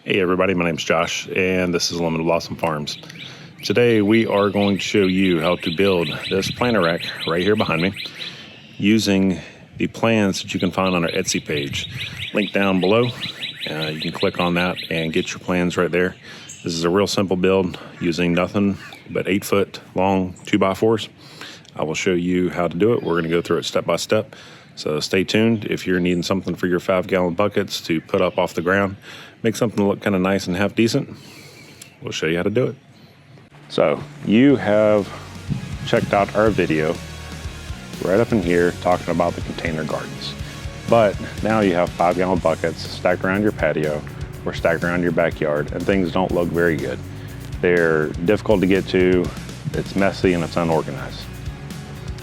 Hey everybody, my name's Josh and this is Limited Blossom Farms. Today we are going to show you how to build this planter rack right here behind me using the plans that you can find on our Etsy page. Link down below. You can click on that and get your plans right there. This is a real simple build using nothing but 8-foot long 2x4s. I will show you how to do it. We're going to go through it step by step. So stay tuned. If you're needing something for your 5-gallon buckets to put up off the ground, make something look kind of nice and half decent, we'll show you how to do it. So you have checked out our video right up in here talking about the container gardens. But now you have 5-gallon buckets stacked around your patio or stacked around your backyard, and things don't look very good. They're difficult to get to, it's messy, and it's unorganized.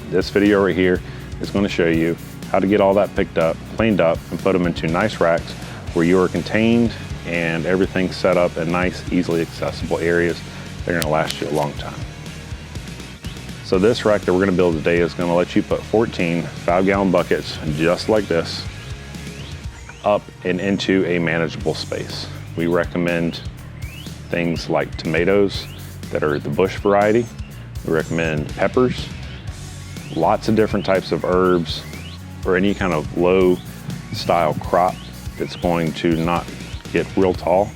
This video right here is going to show you how to get all that picked up, cleaned up, and put them into nice racks where you are contained and everything's set up in nice, easily accessible areas. They're going to last you a long time. So this rack that we're going to build today is going to let you put 14 5-gallon buckets just like this up and into a manageable space. We recommend things like tomatoes that are the bush variety. We recommend peppers, lots of different types of herbs, or any kind of low style crop that's going to not get real tall.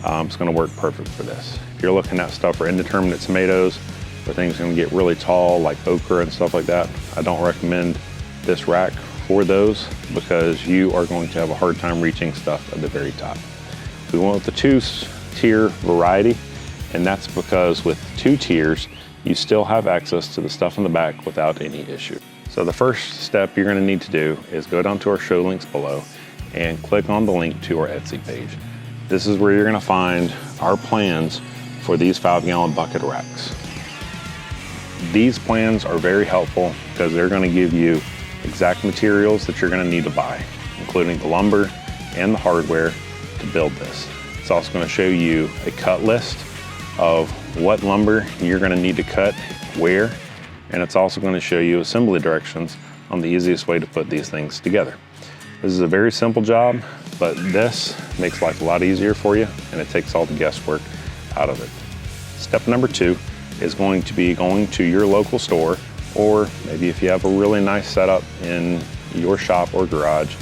It's going to work perfect for this. If you're looking at stuff for indeterminate tomatoes, or things going to get really tall like okra and stuff like that, I don't recommend this rack for those because you are going to have a hard time reaching stuff at the very top. We went with the 2-tier variety, and that's because with 2 tiers, you still have access to the stuff in the back without any issue. So the first step you're going to need to do is go down to our show links below and click on the link to our Etsy page. This is where you're going to find our plans for these 5-gallon bucket racks. These plans are very helpful because they're going to give you exact materials that you're going to need to buy, including the lumber and the hardware to build this. It's also going to show you a cut list of what lumber you're going to need to cut where, and it's also going to show you assembly directions on the easiest way to put these things together. This is a very simple job, but this makes life a lot easier for you, and it takes all the guesswork out of it. Step number 2 is going to be going to your local store, or maybe if you have a really nice setup in your shop or garage,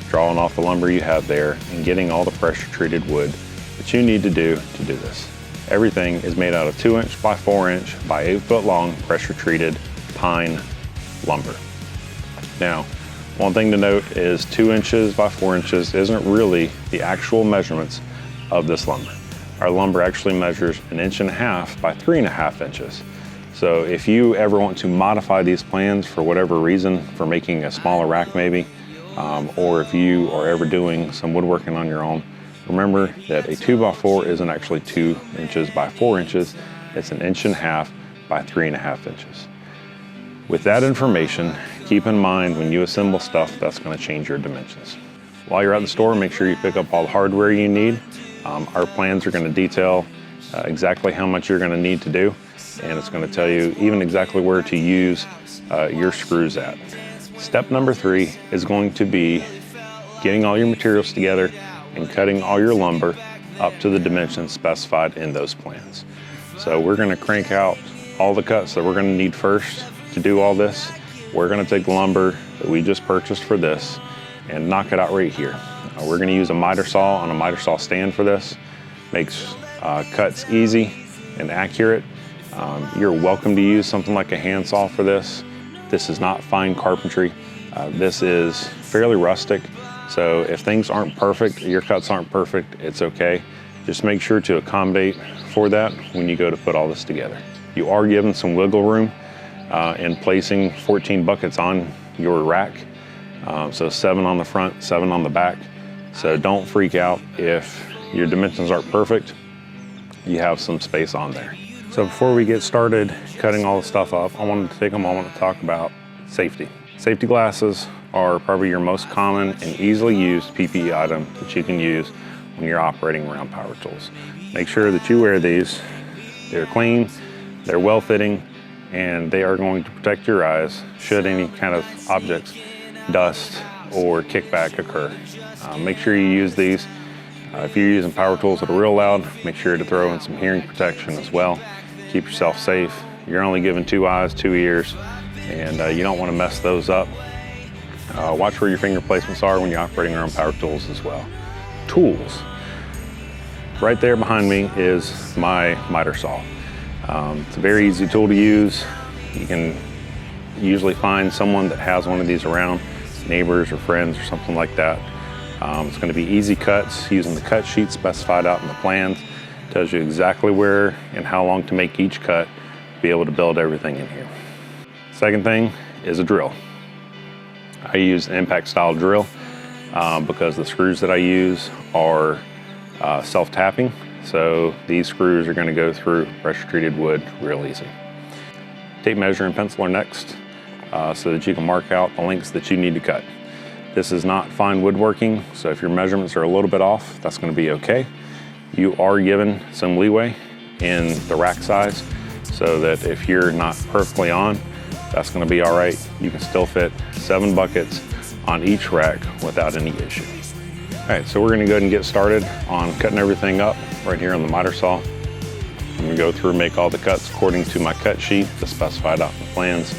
drawing off the lumber you have there and getting all the pressure treated wood that you need to do this. Everything is made out of 2-inch by 4-inch by 8-foot long pressure treated pine lumber. Now, one thing to note is 2 inches by 4 inches isn't really the actual measurements of this lumber. Our lumber actually measures 1.5 inches by 3.5 inches. So if you ever want to modify these plans for whatever reason, for making a smaller rack maybe, or if you are ever doing some woodworking on your own, remember that a 2x4 isn't actually 2 inches by 4 inches, it's 1.5 inches by 3.5 inches. With that information, keep in mind when you assemble stuff, that's going to change your dimensions. While you're at the store, make sure you pick up all the hardware you need. Our plans are going to detail exactly how much you're going to need to do, and it's going to tell you even exactly where to use your screws at. Step number 3 is going to be getting all your materials together and cutting all your lumber up to the dimensions specified in those plans. So we're going to crank out all the cuts that we're going to need first to do all this. We're going to take the lumber that we just purchased for this and knock it out right here. We're going to use a miter saw on a miter saw stand for this. Makes cuts easy and accurate. You're welcome to use something like a handsaw for this. This is not fine carpentry. This is fairly rustic. So if things aren't perfect, your cuts aren't perfect, it's okay. Just make sure to accommodate for that when you go to put all this together. You are given some wiggle room in placing 14 buckets on your rack. So 7 on the front, 7 on the back. So don't freak out if your dimensions aren't perfect. You have some space on there. So before we get started cutting all the stuff up, I wanted to take a moment to talk about safety. Safety glasses are probably your most common and easily used PPE item that you can use when you're operating around power tools. Make sure that you wear these. They're clean, they're well fitting, and they are going to protect your eyes should any kind of objects, dust, or kickback occur. Make sure you use these If you're using power tools that are real loud, make sure to throw in some hearing protection as well. Keep yourself safe. You're only given 2 eyes, 2 ears, and you don't want to mess those up. Watch where your finger placements are when you're operating your own power tools as well. Tools. Right there behind me is my miter saw. It's a very easy tool to use. You can usually find someone that has one of these around, neighbors or friends or something like that. It's going to be easy cuts using the cut sheet specified out in the plans. Tells you exactly where and how long to make each cut to be able to build everything in here. Second thing is a drill. I use an impact style drill because the screws that I use are self-tapping, so these screws are going to go through pressure treated wood real easy. Tape measure and pencil are next so that you can mark out the lengths that you need to cut. This is not fine woodworking, so if your measurements are a little bit off, that's going to be okay. You are given some leeway in the rack size so that if you're not perfectly on, that's going to be all right. You can still fit 7 buckets on each rack without any issue. All right, so we're going to go ahead and get started on cutting everything up right here on the miter saw. I'm going to go through and make all the cuts according to my cut sheet that's specified out in the plans.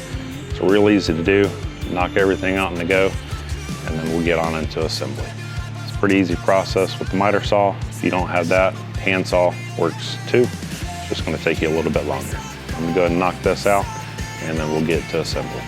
It's real easy to do. Knock everything out in the go, and then we'll get on into assembly. It's a pretty easy process with the miter saw. If you don't have that, hand saw works too. It's just going to take you a little bit longer. I'm going to go ahead and knock this out, and then we'll get to assembly.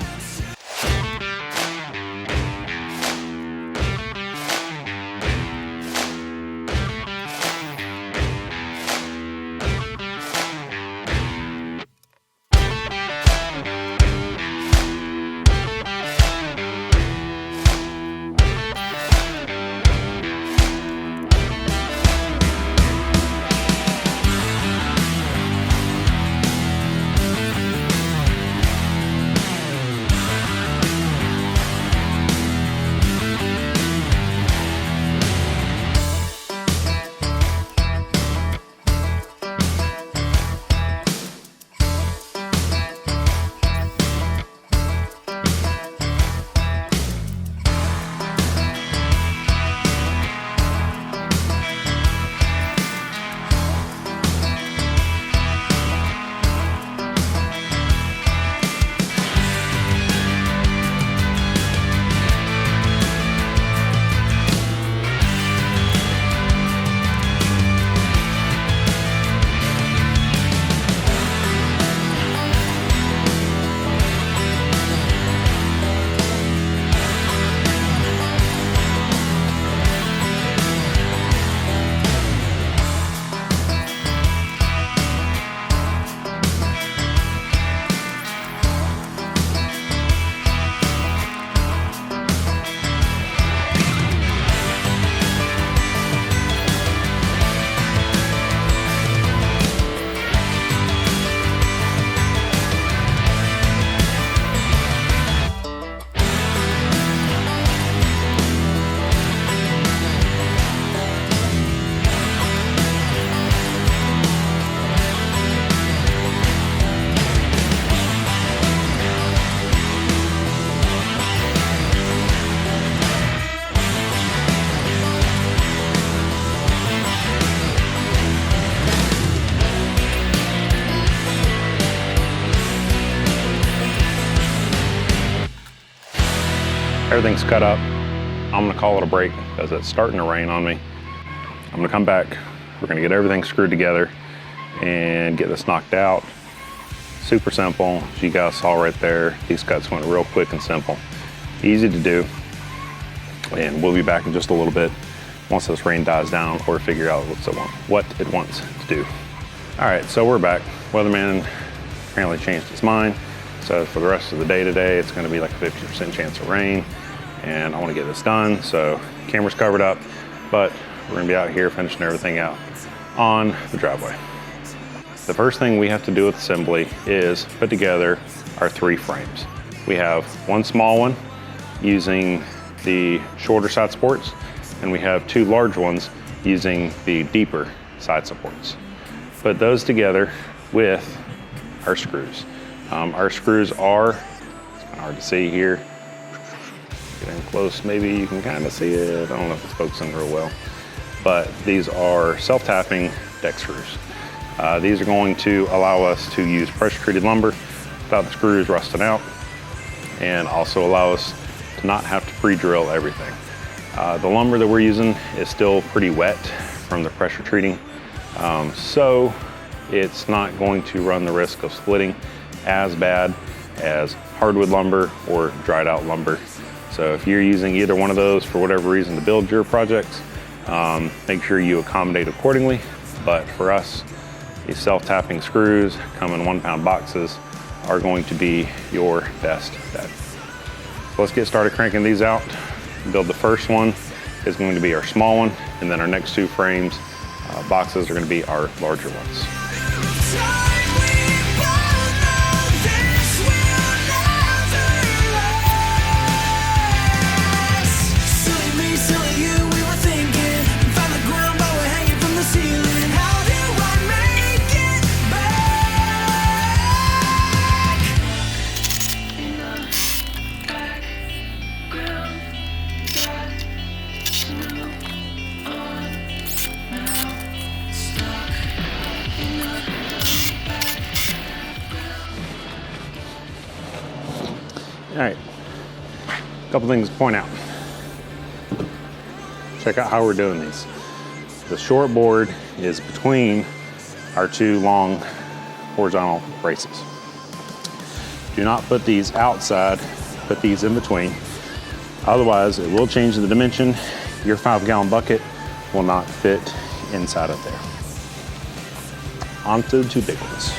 Everything's cut up. I'm gonna call it a break because it's starting to rain on me. I'm gonna come back. We're gonna get everything screwed together and get this knocked out. Super simple. As you guys saw right there, these cuts went real quick and simple. Easy to do. And we'll be back in just a little bit once this rain dies down or figure out what it wants to do. All right, so we're back. Weatherman apparently changed his mind. So for the rest of the day today, it's gonna be like a 50% chance of rain. And I wanna get this done, so camera's covered up, but we're gonna be out here finishing everything out on the driveway. The first thing we have to do with assembly is put together our 3 frames. We have one small one using the shorter side supports, and we have 2 large ones using the deeper side supports. Put those together with our screws. Our screws are, it's kind of hard to see here. Get in close, maybe you can kind of see it. I don't know if it's focusing real well. but these are self-tapping deck screws. These are going to allow us to use pressure-treated lumber without the screws rusting out, and also allow us to not have to pre-drill everything. The lumber that we're using is still pretty wet from the pressure treating, so it's not going to run the risk of splitting as bad as hardwood lumber or dried out lumber. So if you're using either one of those for whatever reason to build your projects, make sure you accommodate accordingly. But for us, these self-tapping screws come in 1 pound boxes are going to be your best bet. So let's get started cranking these out. Build the first one is going to be our small one, and then our next 2 frames, boxes are going to be our larger ones. All right, a couple things to point out. Check out how we're doing these. The short board is between our 2 long horizontal braces. Do not put these outside, put these in between. Otherwise, it will change the dimension. Your 5-gallon bucket will not fit inside of there. Onto the 2 big ones.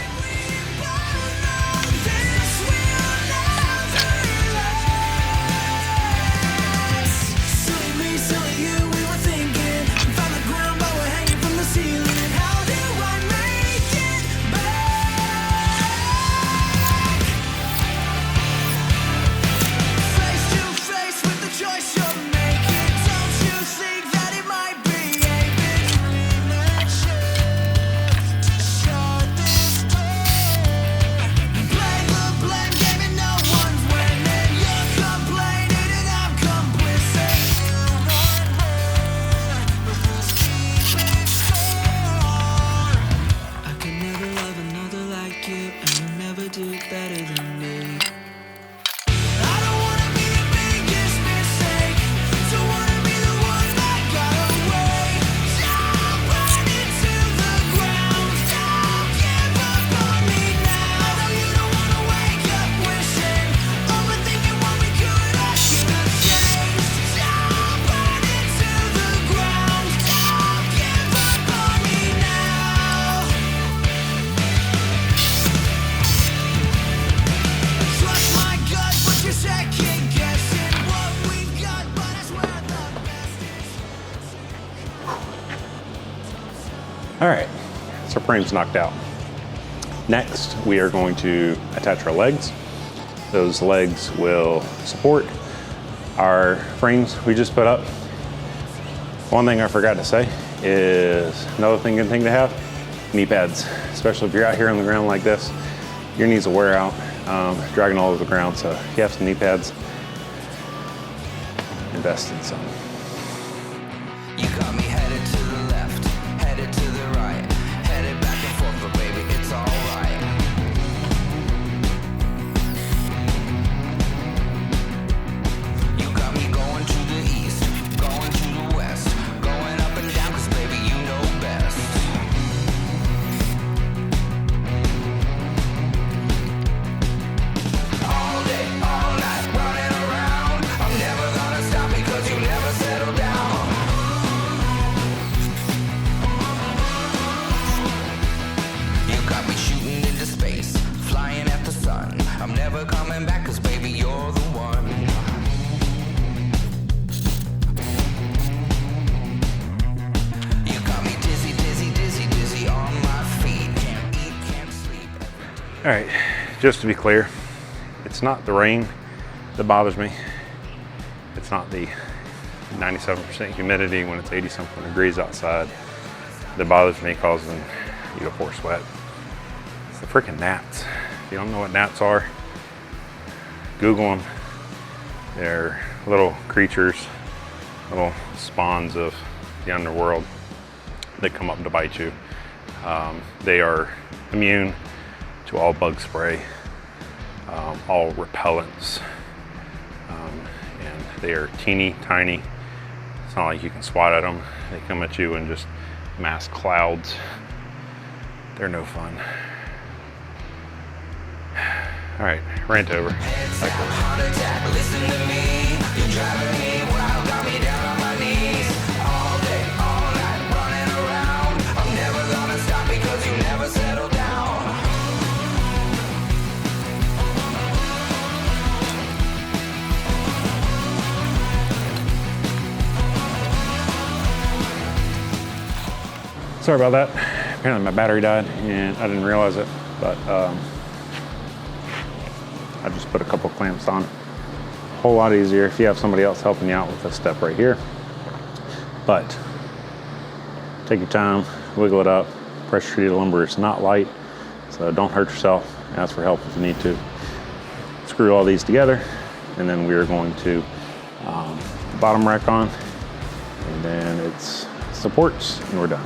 All right, so our frame's knocked out. Next, we are going to attach our legs. Those legs will support our frames we just put up. One thing I forgot to say is another good thing to have, knee pads, especially if you're out here on the ground like this. Your knees will wear out, dragging all over the ground. So if you have some knee pads, invest in some. You got me headed to the left, headed to the right, headed back and forth, but baby, it's alright. You got me going to the east, going to the west, going up and down, cause baby, you know best. All day, all night, running around, I'm never gonna stop because you never settle down. I'm never coming back, cause baby, you're the one. You got me dizzy, dizzy, dizzy, dizzy on my feet. Can't eat, can't sleep. All right, just to be clear, it's not the rain that bothers me. It's not the 97% humidity when it's 80 something degrees outside that bothers me, causing you to pour sweat. It's the freaking gnats. If you don't know what gnats are, Google them. They're little creatures, little spawns of the underworld that come up to bite you. They are immune to all bug spray, all repellents, and they are teeny tiny. It's not like you can swat at them. They come at you in just mass clouds. They're no fun. All right, rant over. Heart attack, listen to me. You're driving me wild, got me down on my knees. All day, all night, running around. I'm never gonna stop because you never settle down. Sorry about that. Apparently my battery died and I didn't realize it, but I just put a couple clamps on it. A whole lot easier if you have somebody else helping you out with this step right here. But take your time, wiggle it up. Pressure treated lumber is not light, so don't hurt yourself. Ask for help if you need to. Screw all these together, and then we are going to put the bottom rack on, and then it's supports, and we're done.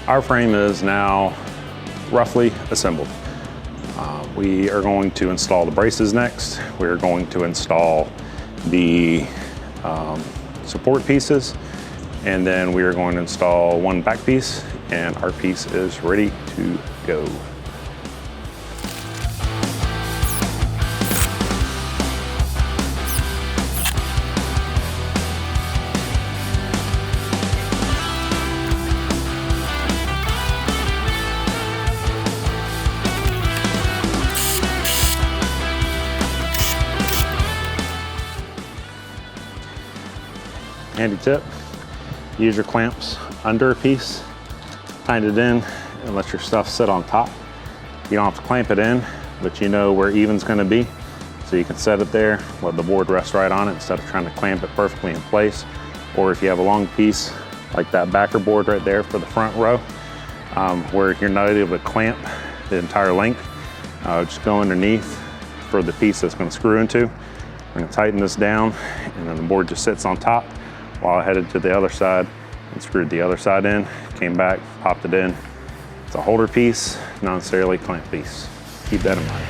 Our frame is now roughly assembled. We are going to install the braces next. We're going to install the support pieces, and then we are going to install one back piece, and our piece is ready to go. Handy tip, use your clamps under a piece, tighten it in, and let your stuff sit on top. You don't have to clamp it in, but you know where even's gonna be, so you can set it there, let the board rest right on it instead of trying to clamp it perfectly in place. Or if you have a long piece, like that backer board right there for the front row, where you're not able to clamp the entire length, just go underneath for the piece that's gonna screw into. I'm gonna tighten this down, and then the board just sits on top while I headed to the other side and screwed the other side in, came back, popped it in. It's a holder piece, not necessarily a clamp piece. Keep that in mind.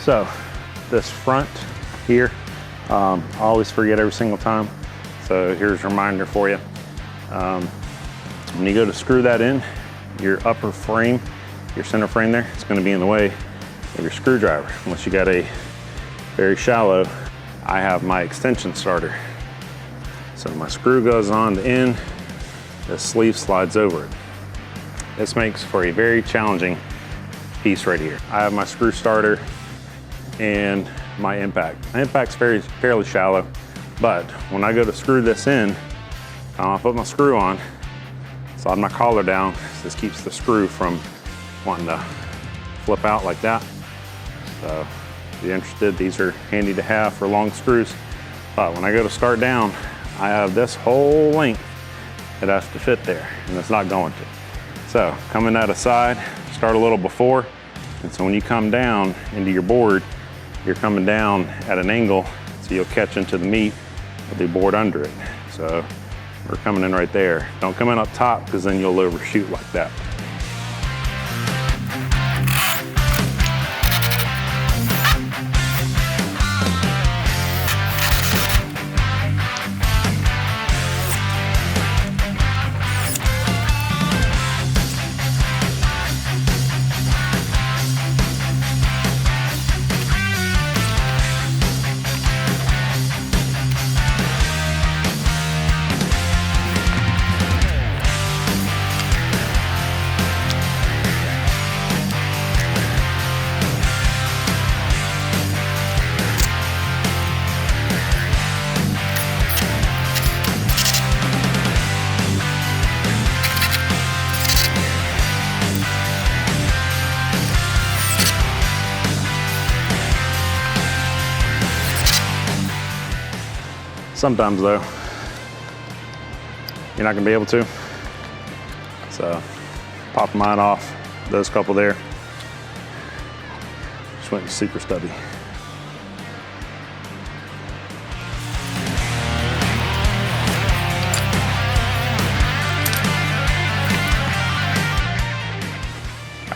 So this front here, I always forget every single time. So here's a reminder for you. When you go to screw that in, your upper frame, your center frame there, it's going to be in the way of your screwdriver. Unless you got a very shallow, I have my extension starter. So my screw goes on the end, the sleeve slides over it. This makes for a very challenging piece right here. I have my screw starter and my impact. My impact's fairly shallow, but when I go to screw this in, I'll put my screw on, slide my collar down. This keeps the screw from wanting to flip out like that. So if you're interested, these are handy to have for long screws. But when I go to start down, I have this whole length that has to fit there, and it's not going to. So coming out of side, start a little before, and so when you come down into your board, you're coming down at an angle, so you'll catch into the meat of the board under it. So we're coming in right there. Don't come in up top, because then you'll overshoot like that. Sometimes though, you're not gonna be able to. So pop mine off, those couple there. Just went super stubby.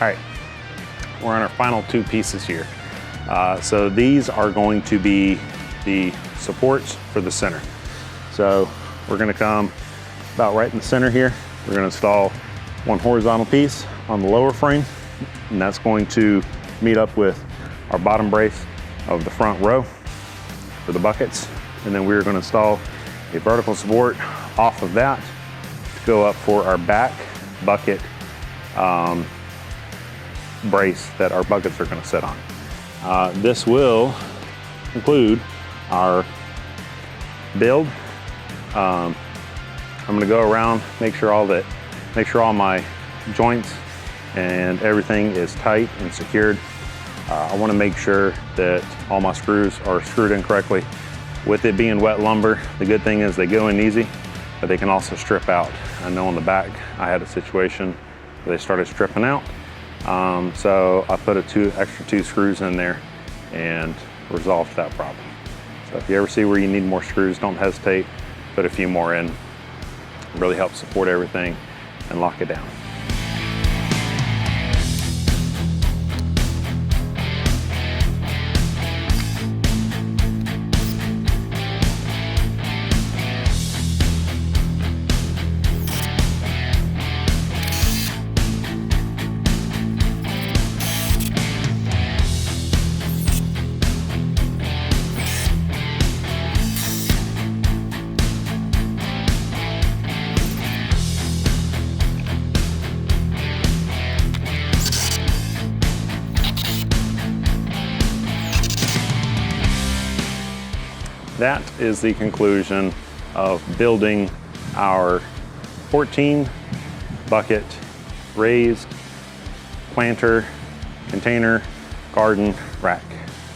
All right, we're on our final two pieces here. So these are going to be the supports for the center. So we're gonna come about right in the center here. We're gonna install one horizontal piece on the lower frame, and that's going to meet up with our bottom brace of the front row for the buckets. And then we're gonna install a vertical support off of that to go up for our back bucket brace that our buckets are gonna sit on. This will include our build. I'm gonna go around, make sure all my joints and everything is tight and secured. I wanna make sure that all my screws are screwed in correctly. With it being wet lumber, the good thing is they go in easy, but they can also strip out. I know on the back, I had a situation where they started stripping out. So I put extra two screws in there and resolved that problem. So if you ever see where you need more screws, don't hesitate, put a few more in. It really helps support everything and lock it down. That is the conclusion of building our 14 bucket raised planter container garden rack.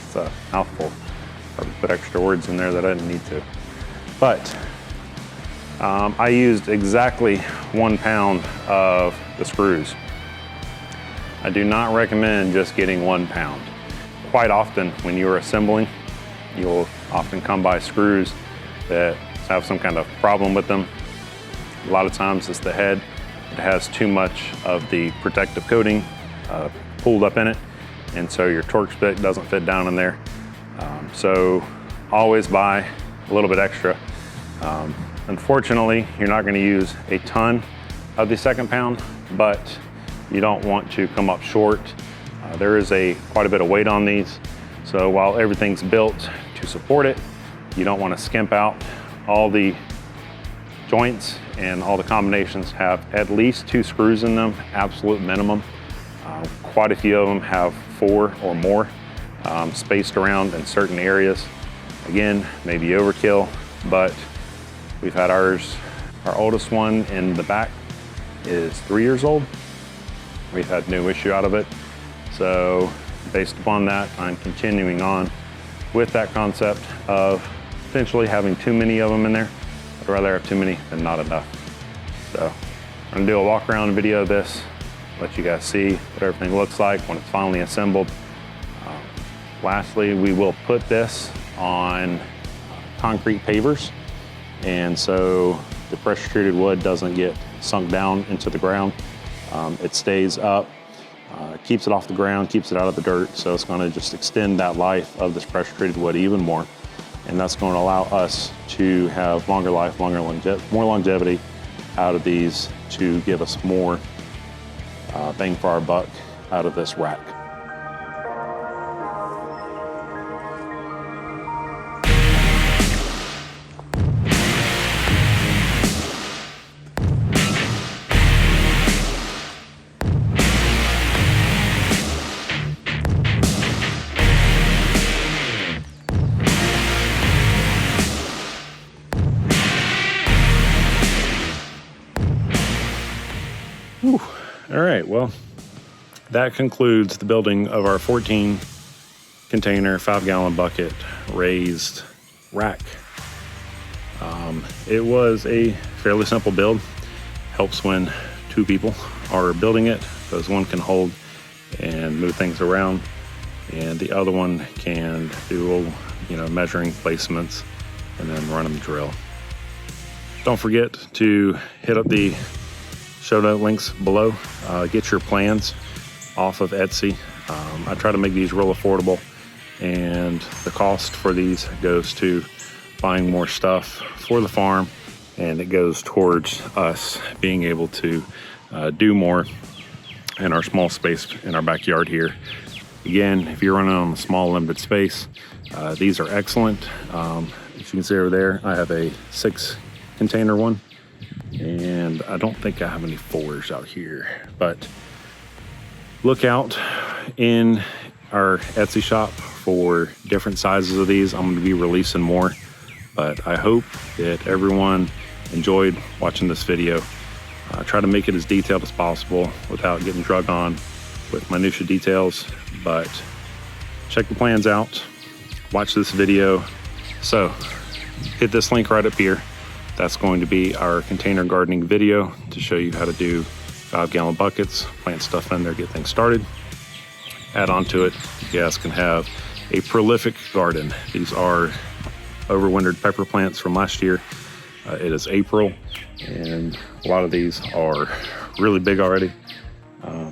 It's a mouthful. Probably put extra words in there that I didn't need to. But I used exactly 1 pound of the screws. I do not recommend just getting 1 pound. Quite often when you're assembling, you'll often come by screws that have some kind of problem with them. A lot of times it's the head. It has too much of the protective coating pulled up in it, and so your Torx bit doesn't fit down in there. So always buy a little bit extra. Unfortunately, you're not going to use a ton of the 2nd pound, but you don't want to come up short. There is quite a bit of weight on these, so while everything's built to support it, you don't want to skimp out. All the joints and all the combinations have at least 2 screws in them, absolute minimum. Quite a few of them have 4 or more, spaced around in certain areas. Again, maybe overkill, but we've had ours. Our oldest one in the back is 3 years old. We've had no issue out of it. So based upon that, I'm continuing on with that concept of potentially having too many of them in there. I'd rather have too many than not enough. So I'm gonna do a walk around video of this, let you guys see what everything looks like when it's finally assembled. Lastly, we will put this on concrete pavers, and so the pressure treated wood doesn't get sunk down into the ground. It stays up, keeps it off the ground, keeps it out of the dirt, so it's gonna just extend that life of this pressure treated wood even more, and that's going to allow us to have longer life, more longevity out of these, to give us more bang for our buck out of this rack. Whew. All right, well, that concludes the building of our 14 container, 5-gallon bucket raised rack. It was a fairly simple build. Helps when 2 people are building it, because one can hold and move things around, and the other one can do, measuring placements and then running the drill. Don't forget to hit up the show note links below. Get your plans off of Etsy. I try to make these real affordable, and the cost for these goes to buying more stuff for the farm, and it goes towards us being able to do more in our small space in our backyard here. Again, if you're running on a small limited space, these are excellent. As you can see over there, I have a 6 container one, and I don't think I have any 4s out here, but look out in our Etsy shop for different sizes of these. I'm going to be releasing more, but I hope that everyone enjoyed watching this video. Try to make it as detailed as possible without getting drug on with minutia details, but check the plans out, watch this video. So hit this link right up here. That's going to be our container gardening video to show you how to do 5-gallon buckets, plant stuff in there, get things started. Add on to it, you guys can have a prolific garden. These are overwintered pepper plants from last year. It is April, and a lot of these are really big already.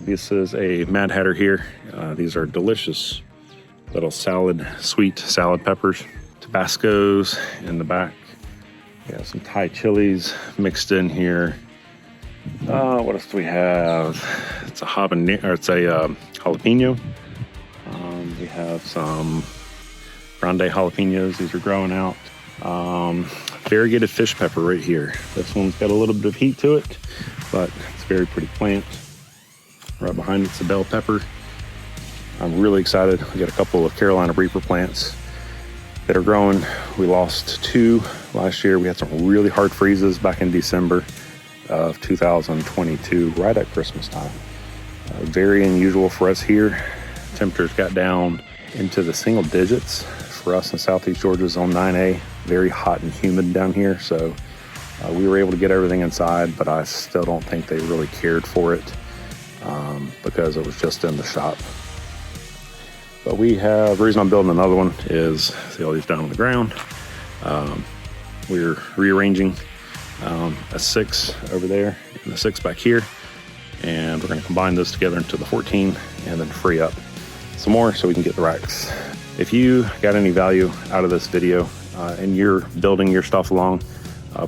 This is a Mad Hatter here. These are delicious little sweet salad peppers. Tabascos in the back. We have some Thai chilies mixed in here. What else do we have? It's a jalapeno. We have some grande jalapenos. These are growing out. Variegated fish pepper right here. This one's got a little bit of heat to it, but it's a very pretty plant. Right behind it's a bell pepper. I'm really excited. We got a couple of Carolina Reaper plants that are growing. We lost 2 last year. We had some really hard freezes back in December of 2022, right at Christmas time. Very unusual for us here. Temperatures got down into the single digits for us in Southeast Georgia, zone 9A. Very hot and humid down here, so we were able to get everything inside, but I still don't think they really cared for it because it was just in the shop. But we have, the reason I'm building another one is, see all these down on the ground. We're rearranging a 6 over there and a 6 back here, and we're going to combine those together into the 14 and then free up some more so we can get the racks. If you got any value out of this video and you're building your stuff along,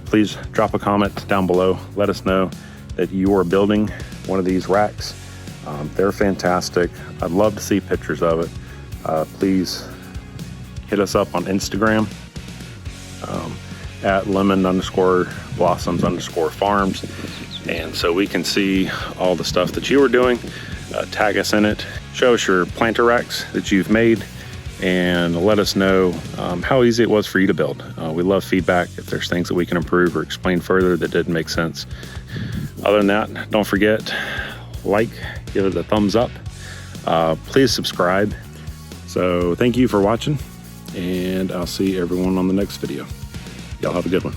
please drop a comment down below. Let us know that you are building one of these racks. They're fantastic. I'd love to see pictures of it. Please hit us up on Instagram at lemon_blossoms_farms, and so we can see all the stuff that you are doing. Tag us in it, show us your planter racks that you've made, and let us know how easy it was for you to build. We love feedback if there's things that we can improve or explain further that didn't make sense. Other than that, don't forget, like, give it a thumbs up. Please subscribe. So thank you for watching, and I'll see everyone on the next video. Y'all have a good one.